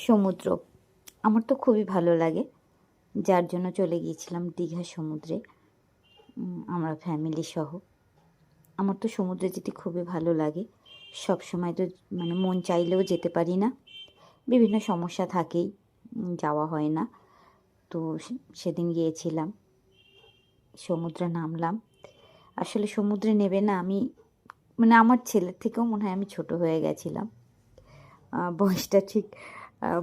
সমুদ্র আমার তো খুবই ভালো লাগে, যার জন্য চলে গিয়েছিলাম দীঘা সমুদ্রে আমরা ফ্যামিলি সহ। আমার তো সমুদ্রে যেতে খুবই ভালো লাগে। সব সময় তো মানে মন চাইলেও যেতে পারি না, বিভিন্ন সমস্যা থাকেই, যাওয়া হয় না। তো সেদিন গিয়েছিলাম, সমুদ্রে নামলাম। আসলে সমুদ্রে নেবে না আমি মানে আমার ছেলের থেকেও মনে হয় আমি ছোট হয়ে গেছিলাম। বয়সটা ঠিক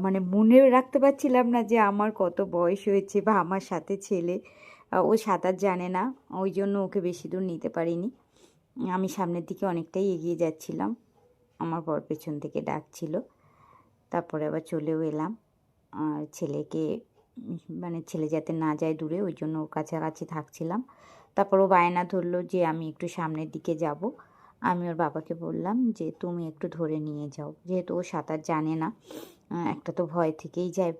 মানে মনে রাখতে পারছিলাম না যে আমার কত বয়স হয়েছে, বা আমার সাথে ছেলে ও সাঁতার জানে না, ওই জন্য ওকে বেশি দূর নিতে পারিনি। আমি সামনের দিকে অনেকটাই এগিয়ে যাচ্ছিলাম, আমার বর পেছন থেকে ডাকছিল। তারপরে আবার চলেও এলাম। আর ছেলেকে মানে ছেলে যাতে না যায় দূরে, ওই জন্য ওর কাছাকাছি থাকছিলাম। তারপর ও বায়না ধরলো যে আমি একটু সামনের দিকে যাব। আমি ওর বাবাকে বললাম যে তুমি একটু ধরে নিয়ে যাও, যেহেতু ও সাঁতার জানে না, একটা তো ভয় থেকেই যায়।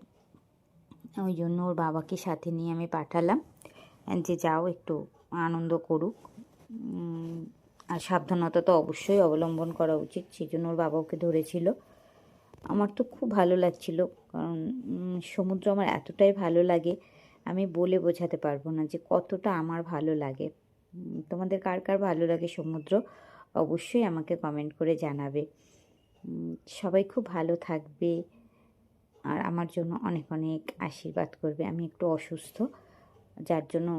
ওই জন্য ওর বাবাকে সাথে নিয়ে আমি পাঠালাম যে যাও একটু আনন্দ করুক। আর সাবধানতা তো অবশ্যই অবলম্বন করা উচিত, সেই জন্য ওর বাবা ওকে ধরেছিল। আমার তো খুব ভালো লাগছিল, কারণ সমুদ্র আমার এতটাই ভালো লাগে, আমি বলে বোঝাতে পারবো না যে কতটা আমার ভালো লাগে। তোমাদের কার কার ভালো লাগে সমুদ্র, অবশ্যই আমাকে কমেন্ট করে জানাবে। সবাই খুব ভালো থাকবে আর আমার জন্য অনেক অনেক আশীর্বাদ করবে। আমি একটু অসুস্থ, যার জন্য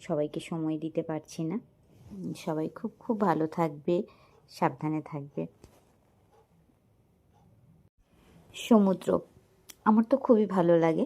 সবাইকে সময় দিতে পারছি না। সবাই খুব খুব ভালো থাকবে, সাবধানে থাকবে। সমুদ্র আমার তো খুবই ভালো লাগে।